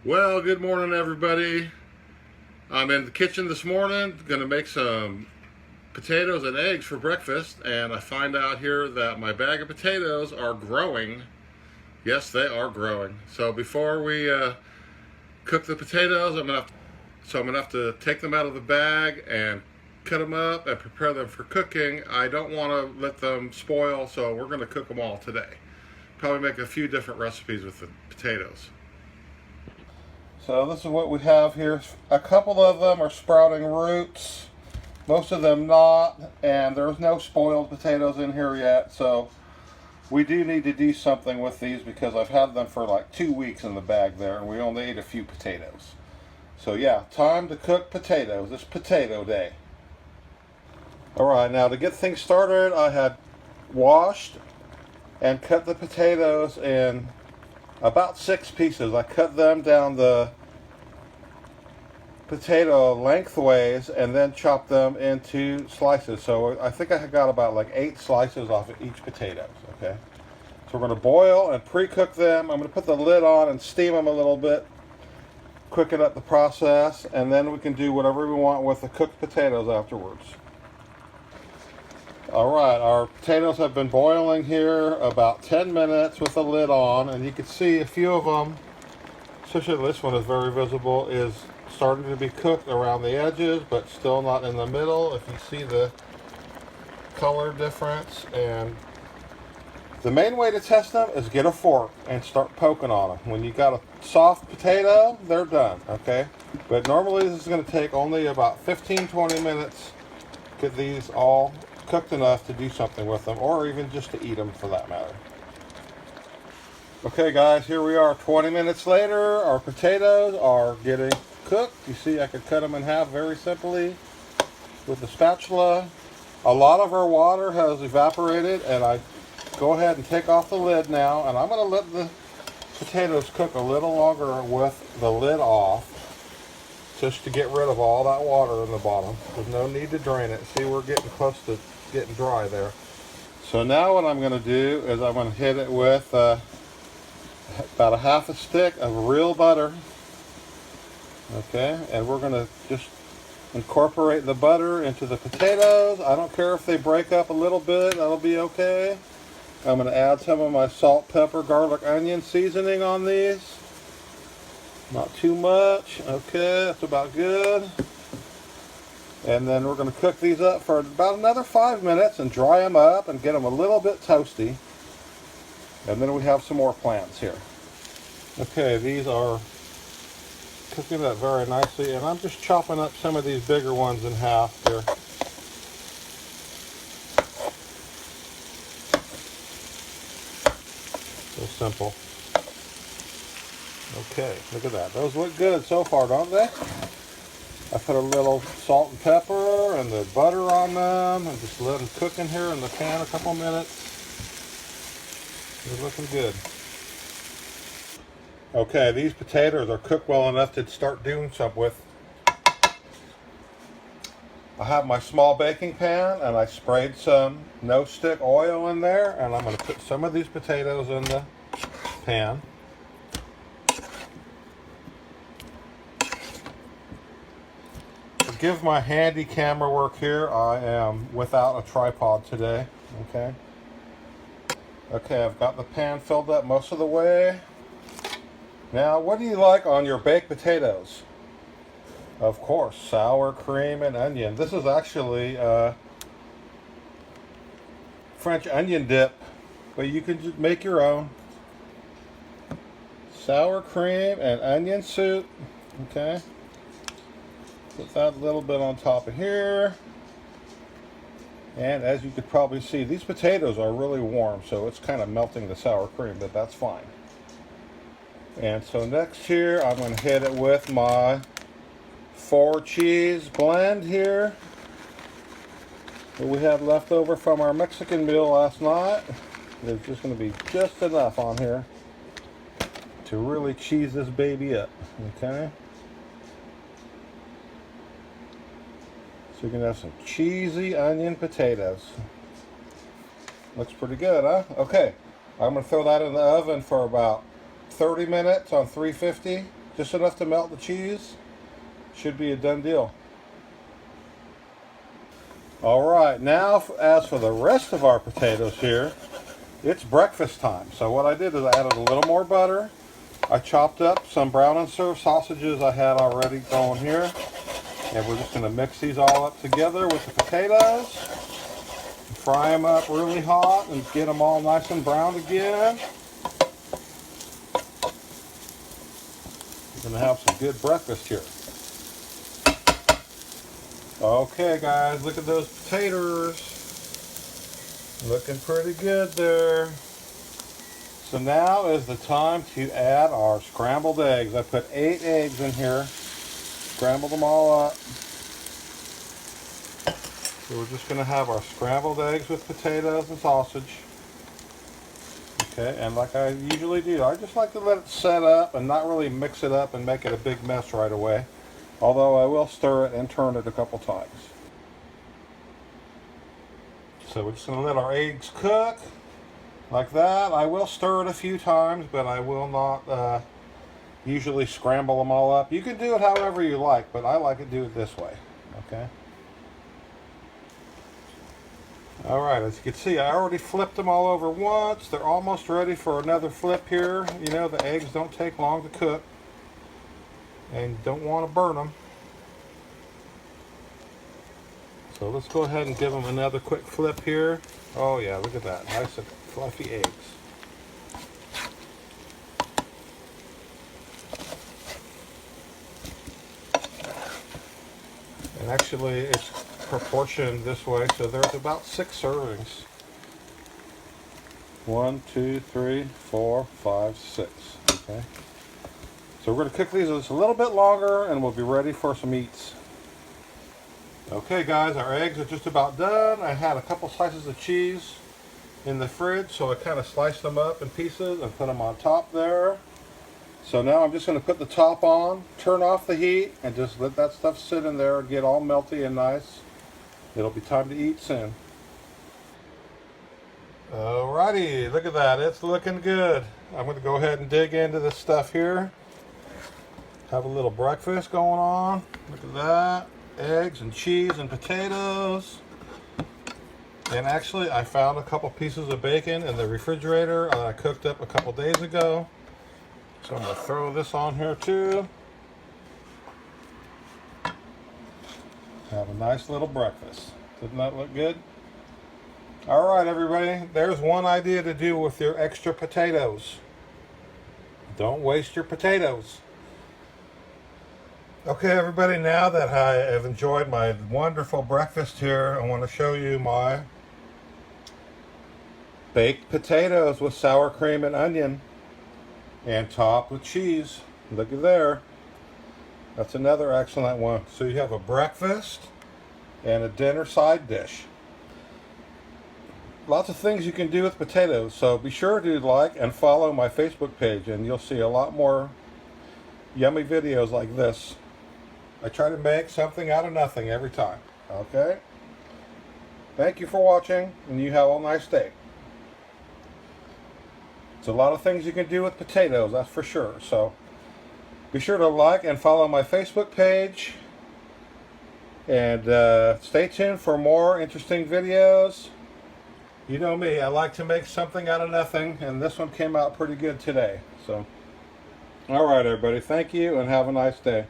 Well, good morning, everybody. I'm in the kitchen this morning, gonna make some potatoes and eggs for breakfast, and I find out here that my bag of potatoes are growing. Yes, they are growing. So before we cook the potatoes, I'm gonna have to take them out of the bag and cut them up and prepare them for cooking. I don't want to let them spoil, so we're gonna cook them all today. Probably make a few different recipes with the potatoes. So this is what we have here. A couple of them are sprouting roots, most of them not, and there's no spoiled potatoes in here yet, so we do need to do something with these because I've had them for like 2 weeks in the bag there, and we only ate a few potatoes. So yeah, time to cook potatoes. It's potato day. Alright, now to get things started, I had washed and cut the potatoes in about 6 pieces. I cut them down the potato lengthways and then chopped them into slices. So I think I got about like 8 slices off of each potato. Okay, so we're going to boil and pre-cook them. I'm going to put the lid on and steam them a little bit, quicken up the process, and then we can do whatever we want with the cooked potatoes afterwards. Alright, our potatoes have been boiling here about 10 minutes with the lid on, and you can see a few of them, especially this one is very visible, is starting to be cooked around the edges, but still not in the middle. If you see the color difference, and the main way to test them is get a fork and start poking on them. When you got a soft potato, they're done, okay? But normally this is going to take only about 15-20 minutes to get these all cooked enough to do something with them, or even just to eat them for that matter. Okay guys, here we are 20 minutes later. Our potatoes are getting cooked. You see I could cut them in half very simply with the spatula. A lot of our water has evaporated, and I go ahead and take off the lid now, and I'm going to let the potatoes cook a little longer with the lid off, just to get rid of all that water in the bottom. There's no need to drain it. See, we're getting close to getting dry there. So now what I'm going to do is I'm going to hit it with about a half a stick of real butter. Okay, and we're going to just incorporate the butter into the potatoes. I don't care if they break up a little bit, that'll be okay. I'm going to add some of my salt, pepper, garlic, onion seasoning on these. Not too much. Okay, that's about good. And then we're going to cook these up for about another 5 minutes and dry them up and get them a little bit toasty. And then we have some more plants here. Okay, these are cooking up very nicely, and I'm just chopping up some of these bigger ones in half here. So simple. Okay, look at that. Those look good so far, don't they? I put a little salt and pepper and the butter on them and just let them cook in here in the pan a couple minutes. They're looking good. Okay, these potatoes are cooked well enough to start doing something with. I have my small baking pan, and I sprayed some no-stick oil in there, and I'm going to put some of these potatoes in the pan. Forgive my handy camera work here. I am without a tripod today. Okay. Okay, I've got the pan filled up most of the way. Now, what do you like on your baked potatoes? Of course, sour cream and onion. This is actually French onion dip, but you can just make your own. Sour cream and onion soup. Okay. Put that a little bit on top of here. And as you could probably see, these potatoes are really warm, so it's kind of melting the sour cream, but that's fine. And so next here, I'm going to hit it with my 4 cheese blend here that we had left over from our Mexican meal last night. There's just going to be just enough on here to really cheese this baby up. Okay. So you're going to have some cheesy onion potatoes. Looks pretty good, huh? Okay, I'm going to throw that in the oven for about 30 minutes on 350. just enough to melt the cheese. Should be a done deal. Alright, now as for the rest of our potatoes here, it's breakfast time. So what I did is I added a little more butter. I chopped up some brown and served sausages I had already going here. And we're just going to mix these all up together with the potatoes. Fry them up really hot and get them all nice and brown again. We're going to have some good breakfast here. Okay guys, look at those potatoes. Looking pretty good there. So now is the time to add our scrambled eggs. I put 8 eggs in here. Scrambled them all up. So we're just going to have our scrambled eggs with potatoes and sausage. Okay, and like I usually do, I just like to let it set up and not really mix it up and make it a big mess right away. Although I will stir it and turn it a couple times. So we're just going to let our eggs cook like that. I will stir it a few times, but I will not usually scramble them all up. You can do it however you like, but I like to do it this way. Okay. Alright, as you can see, I already flipped them all over once. They're almost ready for another flip here. You know, the eggs don't take long to cook. And you don't want to burn them. So let's go ahead and give them another quick flip here. Oh yeah, look at that. Nice and fluffy eggs. And actually it's proportioned this way, so there's about 6 servings. 1, 2, 3, 4, 5, 6. Okay. So we're going to cook these just a little bit longer and we'll be ready for some eats. Okay guys, our eggs are just about done. I had a couple slices of cheese in the fridge, so I kind of sliced them up in pieces and put them on top there. So now I'm just going to put the top on, turn off the heat, and just let that stuff sit in there and get all melty and nice. It'll be time to eat soon. Alrighty, look at that. It's looking good. I'm going to go ahead and dig into this stuff here. Have a little breakfast going on. Look at that. Eggs and cheese and potatoes. And actually I found a couple pieces of bacon in the refrigerator that I cooked up a couple days ago. So I'm going to throw this on here too. Have a nice little breakfast. Doesn't that look good? Alright everybody, there's one idea to do with your extra potatoes. Don't waste your potatoes. Okay everybody, now that I have enjoyed my wonderful breakfast here, I want to show you my baked potatoes with sour cream and onion and topped with cheese. Look at there. That's another excellent one. So you have a breakfast and a dinner side dish. Lots of things you can do with potatoes, so be sure to like and follow my Facebook page and you'll see a lot more yummy videos like this. I try to make something out of nothing every time. Okay? Thank you for watching, and you have a nice day. It's a lot of things you can do with potatoes, that's for sure. So be sure to like and follow my Facebook page. And stay tuned for more interesting videos. You know me, I like to make something out of nothing, and this one came out pretty good today. So, alright everybody, thank you and have a nice day.